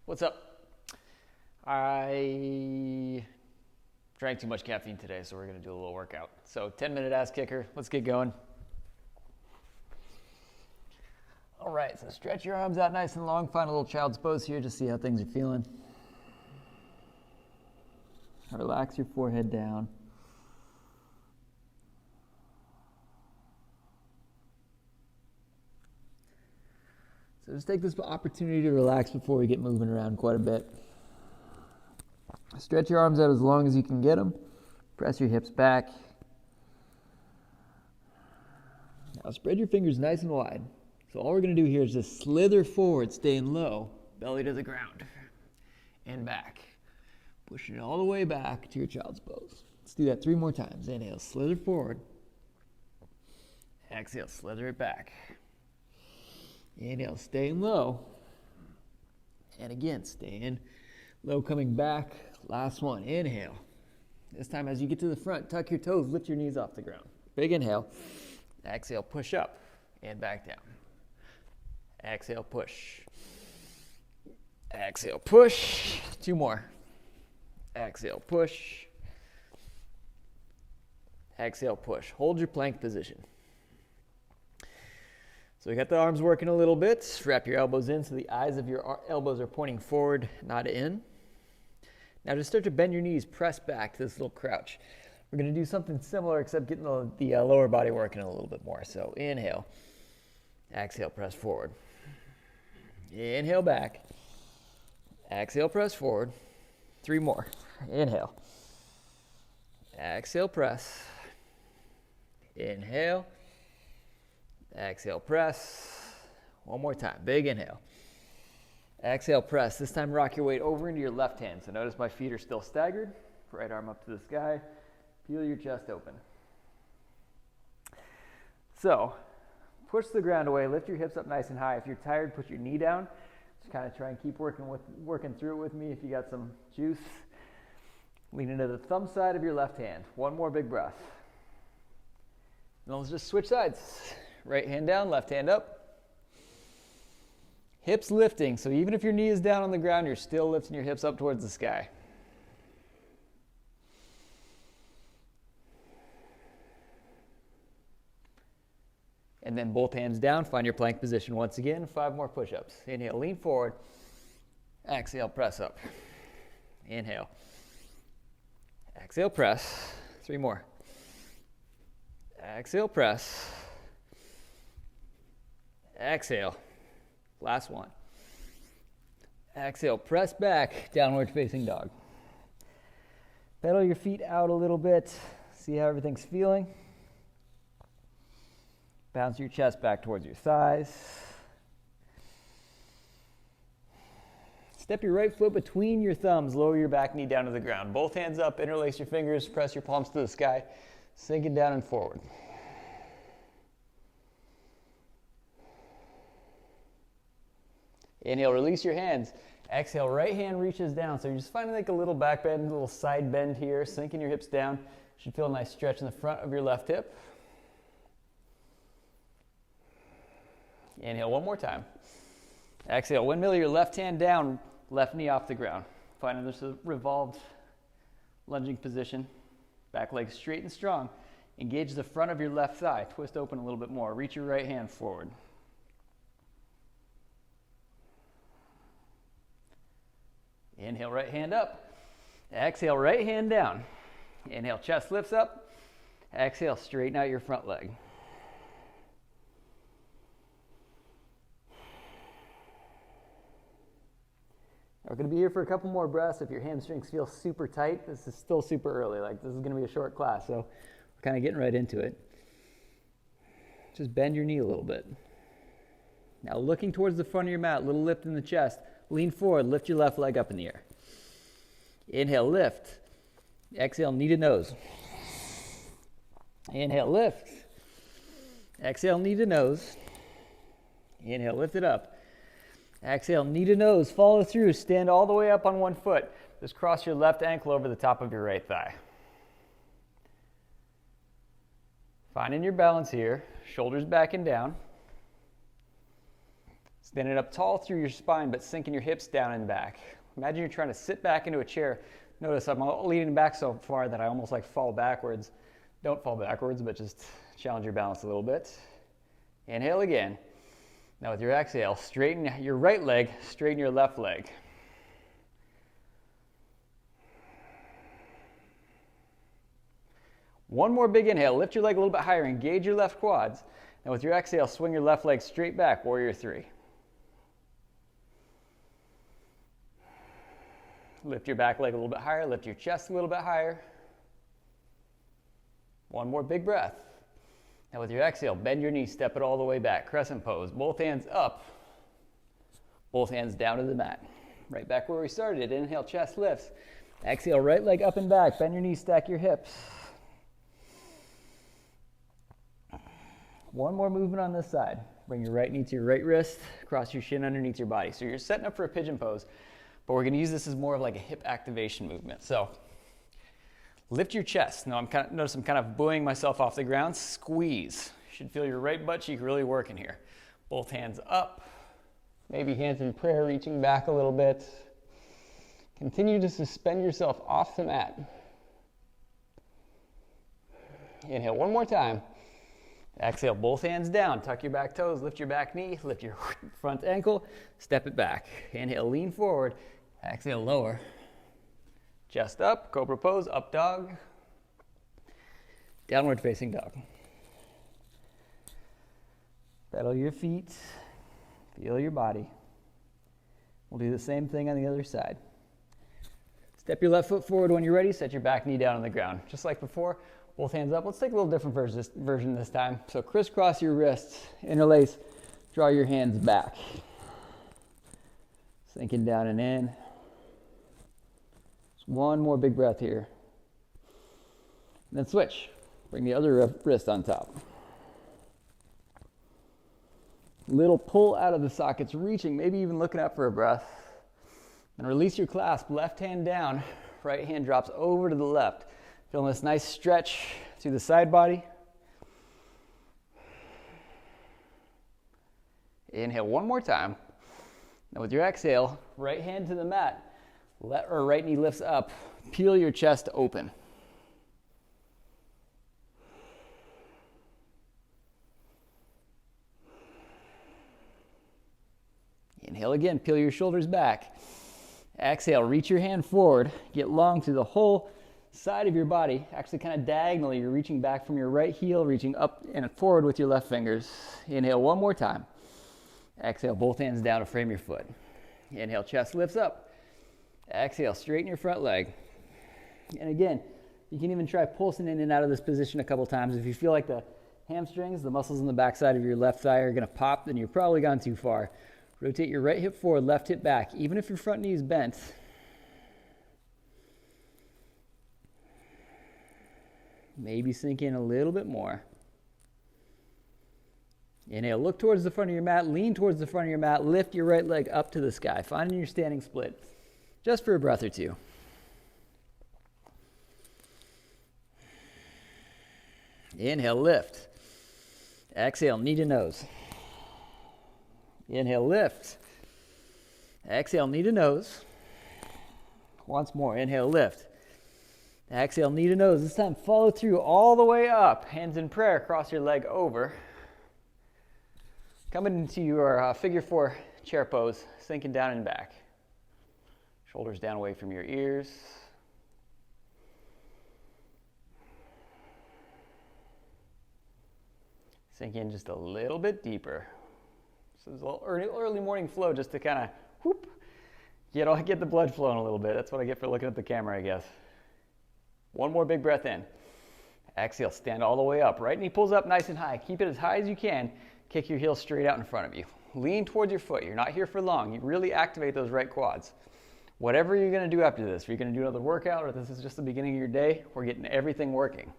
What's up? I drank too much caffeine today, so we're going to do a little workout. So 10-minute ass kicker. Let's get going. All right, so stretch your arms out nice and long. Find a little child's pose here. Just see how things are feeling. Relax your forehead down. So just take this opportunity to relax before we get moving around quite a bit. Stretch your arms out as long as you can get them. Press your hips back. Now spread your fingers nice and wide. So all we're going to do here is just slither forward, staying low, belly to the ground, and back. Pushing it all the way back to your child's pose. Let's do that 3 more times. Inhale, slither forward. Exhale, slither it back. Inhale, staying low. And again, staying low, coming back. Last one, inhale. This time as you get to the front, tuck your toes, lift your knees off the ground. Big inhale. Exhale, push up and back down. Exhale, push. Exhale, push. 2 more. Exhale, push. Exhale, push. Hold your plank position. So we got the arms working a little bit. Wrap your elbows in so the eyes of your elbows are pointing forward, not in. Now just start to bend your knees, press back to this little crouch. We're going to do something similar except getting the lower body working a little bit more. So inhale. Exhale, press forward. Inhale back. Exhale, press forward. 3 more. Inhale. Exhale, press. Inhale. Exhale, press. 1 more time. Big inhale. Exhale, press. This time rock your weight over into your left hand. So notice my feet are still staggered. Right arm up to the sky. Feel your chest open. So push the ground away. Lift your hips up nice and high. If you're tired, put your knee down. Just kind of try and keep working through it with me if you got some juice. Lean into the thumb side of your left hand. 1 more big breath. And let's just switch sides. Right hand down, left hand up. Hips lifting. So even if your knee is down on the ground, you're still lifting your hips up towards the sky. And then both hands down, find your plank position once again. 5 more push-ups. Inhale, lean forward. Exhale, press up. Inhale. Exhale, press. 3 more. Exhale, press. Exhale. Last one. Exhale, press back, downward facing dog. Pedal your feet out a little bit. See how everything's feeling. Bounce your chest back towards your thighs. Step your right foot between your thumbs. Lower your back knee down to the ground. Both hands up. Interlace your fingers. Press your palms to the sky. Sinking down and forward. Inhale, release your hands. Exhale, right hand reaches down. So you're just finding like a little back bend, a little side bend here. Sinking your hips down. Should feel a nice stretch in the front of your left hip. Inhale 1 more time. Exhale, windmill your left hand down, left knee off the ground. Finding this revolved lunging position. Back leg straight and strong. Engage the front of your left thigh. Twist open a little bit more. Reach your right hand forward. Inhale, right hand up. Exhale, right hand down. Inhale, chest lifts up. Exhale, straighten out your front leg. We're going to be here for a couple more breaths. If your hamstrings feel super tight, this is still super early. Like this is going to be a short class, so we're kind of getting right into it. Just bend your knee a little bit. Now looking towards the front of your mat, little lift in the chest. Lean forward, lift your left leg up in the air. Inhale, lift. Exhale, knee to nose. Inhale, lift. Exhale, knee to nose. Inhale, lift it up. Exhale, knee to nose, follow through, stand all the way up on 1 foot. Just cross your left ankle over the top of your right thigh. Finding your balance here, shoulders back and down. Standing up tall through your spine, but sinking your hips down and back. Imagine you're trying to sit back into a chair. Notice I'm leaning back so far that I almost like fall backwards. Don't fall backwards, but just challenge your balance a little bit. Inhale again. Now with your exhale, straighten your right leg, straighten your left leg. One more big inhale. Lift your leg a little bit higher, engage your left quads. And with your exhale, swing your left leg straight back, warrior three. Lift your back leg a little bit higher, lift your chest a little bit higher. One more big breath. Now with your exhale, bend your knees, step it all the way back, crescent pose. Both hands up, both hands down to the mat. Right back where we started. Inhale, chest lifts. Exhale, right leg up and back, bend your knees, stack your hips. One more movement on this side. Bring your right knee to your right wrist, cross your shin underneath your body. So you're setting up for a pigeon pose, but we're gonna use this as more of like a hip activation movement. So lift your chest. Now notice I'm kind of buoying myself off the ground. Squeeze. You should feel your right butt cheek really working here. Both hands up. Maybe hands in prayer, reaching back a little bit. Continue to suspend yourself off the mat. Inhale one more time. Exhale, both hands down. Tuck your back toes, lift your back knee, lift your front ankle, step it back. Inhale, lean forward. Exhale, lower. Chest up, cobra pose, up dog. Downward facing dog. Pedal your feet, feel your body. We'll do the same thing on the other side. Step your left foot forward when you're ready, set your back knee down on the ground. Just like before, both hands up. Let's take a little different version this time. So crisscross your wrists, interlace, draw your hands back. Sinking down and in. Just one more big breath here. And then switch. Bring the other wrist on top. Little pull out of the sockets, reaching, maybe even looking up for a breath. And release your clasp, left hand down, right hand drops over to the left. Feeling this nice stretch through the side body. Inhale one more time. Now with your exhale, right hand to the mat, right knee lifts up, peel your chest open. Inhale again, peel your shoulders back. Exhale, reach your hand forward, get long through the whole side of your body, actually kind of diagonally. You're reaching back from your right heel, reaching up and forward with your left fingers. Inhale one more time. Exhale, both hands down to frame your foot. Inhale, chest lifts up. Exhale, straighten your front leg. And again, you can even try pulsing in and out of this position a couple times. If you feel like the hamstrings, the muscles in the backside of your left thigh are going to pop, then you've probably gone too far. Rotate your right hip forward, left hip back. Even if your front knee is bent, maybe sink in a little bit more. Inhale, look towards the front of your mat, lean towards the front of your mat, lift your right leg up to the sky, finding your standing split, just for a breath or two. Inhale, lift. Exhale, knee to nose. Inhale, lift. Exhale, knee to nose. Once more, inhale, lift. Exhale, knee to nose. This time, follow through all the way up. Hands in prayer, cross your leg over. Coming into your figure four chair pose, sinking down and back. Shoulders down away from your ears. Sink in just a little bit deeper. So there's a little early morning flow just to kind of whoop, get the blood flowing a little bit. That's what I get for looking at the camera, I guess. One more big breath in. Exhale, stand all the way up. Right knee pulls up nice and high. Keep it as high as you can. Kick your heels straight out in front of you. Lean towards your foot. You're not here for long. You really activate those right quads. Whatever you're going to do after this, if you're going to do another workout or this is just the beginning of your day, we're getting everything working.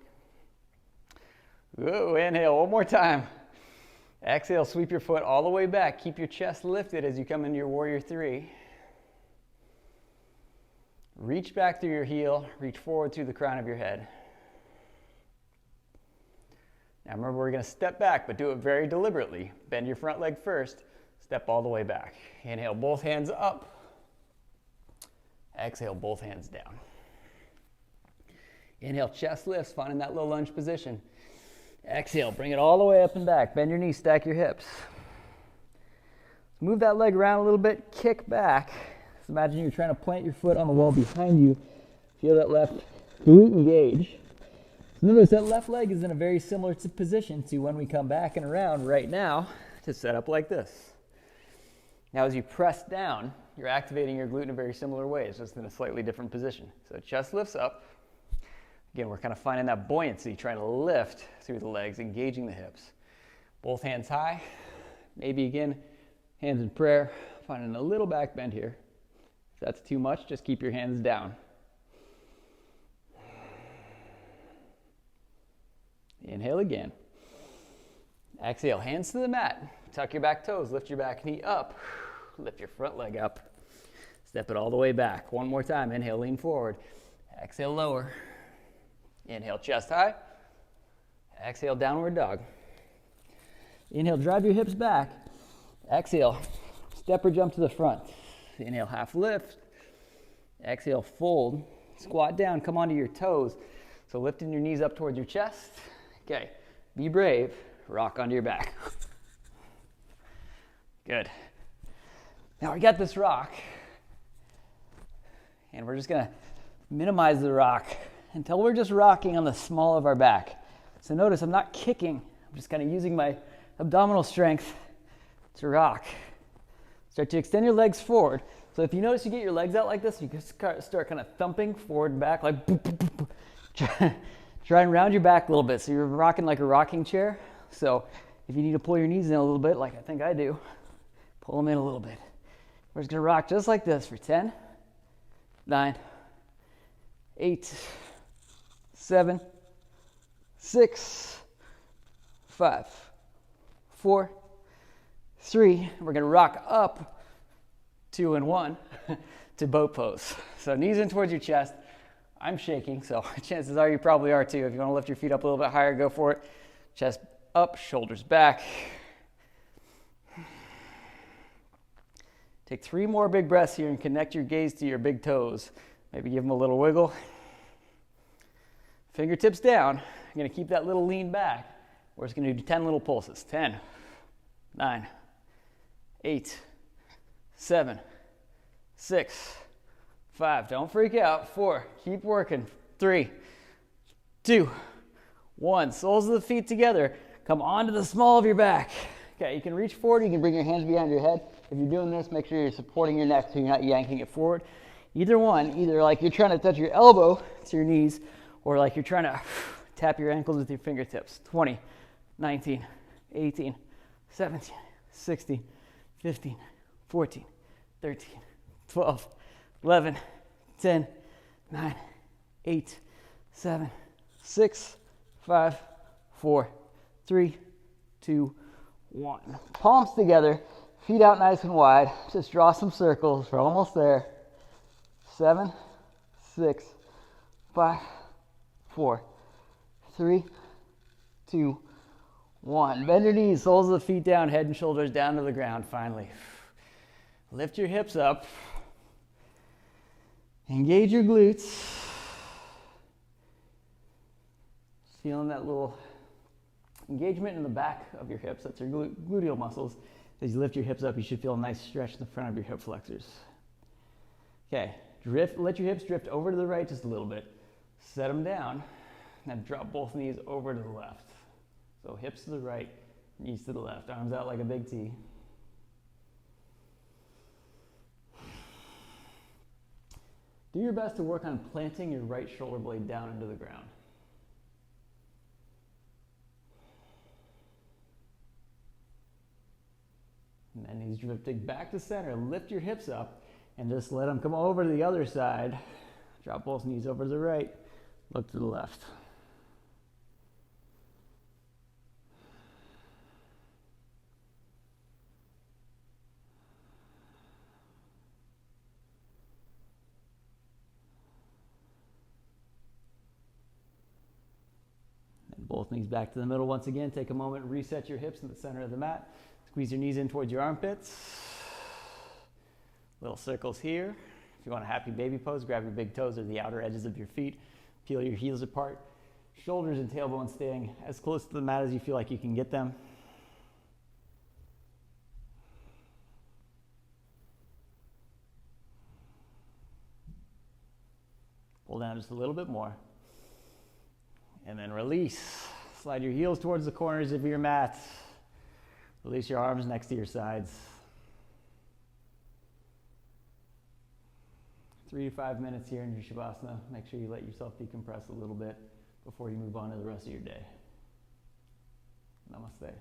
Whoa, inhale one more time. Exhale, sweep your foot all the way back. Keep your chest lifted as you come into your warrior three. Reach back through your heel. Reach forward through the crown of your head. Now remember, we're going to step back, but do it very deliberately. Bend your front leg first. Step all the way back. Inhale, both hands up. Exhale, both hands down. Inhale, chest lifts, finding that low lunge position. Exhale, bring it all the way up and back. Bend your knees, stack your hips. Move that leg around a little bit, kick back. So imagine you're trying to plant your foot on the wall behind you. Feel that left glute engage. So notice that left leg is in a very similar position to when we come back and around right now to set up like this. Now as you press down, you're activating your glute in a very similar way. It's just in a slightly different position. So chest lifts up. Again, we're kind of finding that buoyancy, trying to lift through the legs, engaging the hips. Both hands high. Maybe again, hands in prayer, finding a little back bend here. If that's too much, just keep your hands down. Inhale again. Exhale, hands to the mat. Tuck your back toes, lift your back knee up. Lift your front leg up. Step it all the way back. One more time. Inhale, lean forward. Exhale, lower. Inhale, chest high. Exhale, downward dog. Inhale, drive your hips back. Exhale, step or jump to the front. Inhale, half lift. Exhale, fold. Squat down, come onto your toes. So lifting your knees up towards your chest. Okay, be brave. Rock onto your back. Good. Now we got this rock. And we're just going to minimize the rock until we're just rocking on the small of our back. So notice I'm not kicking. I'm just kind of using my abdominal strength to rock. Start to extend your legs forward. So if you notice you get your legs out like this, you can start kind of thumping forward and back like boop, boop, boop, boop. Try and round your back a little bit. So you're rocking like a rocking chair. So if you need to pull your knees in a little bit, like I think I do, pull them in a little bit. We're just going to rock just like this for 10, 9, 8, 7, 6, 5, 4, 3. We're going to rock up 2 and 1 to boat pose. So knees in towards your chest. I'm shaking, so chances are you probably are too. If you want to lift your feet up a little bit higher, go for it. Chest up, shoulders back. Take 3 more big breaths here and connect your gaze to your big toes. Maybe give them a little wiggle. Fingertips down. I'm going to keep that little lean back. We're just going to do 10 little pulses. 10, 9, 8, 7, 6, 5. Don't freak out. 4. Keep working. 3, 2, 1. Soles of the feet together. Come onto the small of your back. Okay, you can reach forward. You can bring your hands behind your head. If you're doing this, make sure you're supporting your neck so you're not yanking it forward. Either one, either like you're trying to touch your elbow to your knees or like you're trying to tap your ankles with your fingertips. 20, 19, 18, 17, 16, 15, 14, 13, 12, 11, 10, 9, 8, 7, 6, 5, 4, 3, 2, 1. Palms together, feet out nice and wide. Just draw some circles. We're almost there. 7, 6, 5, 4, 3, 2, 1. Bend your knees, soles of the feet down, head and shoulders down to the ground finally. Lift your hips up. Engage your glutes. Feeling that little engagement in the back of your hips. That's your gluteal muscles. As you lift your hips up, you should feel a nice stretch in the front of your hip flexors. Okay, let your hips drift over to the right just a little bit. Set them down. Now drop both knees over to the left. So hips to the right, knees to the left. Arms out like a big T. Do your best to work on planting your right shoulder blade down into the ground. And then knees drifting back to center. Lift your hips up and just let them come over to the other side. Drop both knees over to the right. Look to the left. And both knees back to the middle once again. Take a moment and reset your hips in the center of the mat. Squeeze your knees in towards your armpits. Little circles here. If you want a happy baby pose, grab your big toes or the outer edges of your feet. Peel your heels apart. Shoulders and tailbone staying as close to the mat as you feel like you can get them. Pull down just a little bit more. And then release. Slide your heels towards the corners of your mat. Release your arms next to your sides. 3 to 5 minutes here in your Shavasana. Make sure you let yourself decompress a little bit before you move on to the rest of your day. Namaste.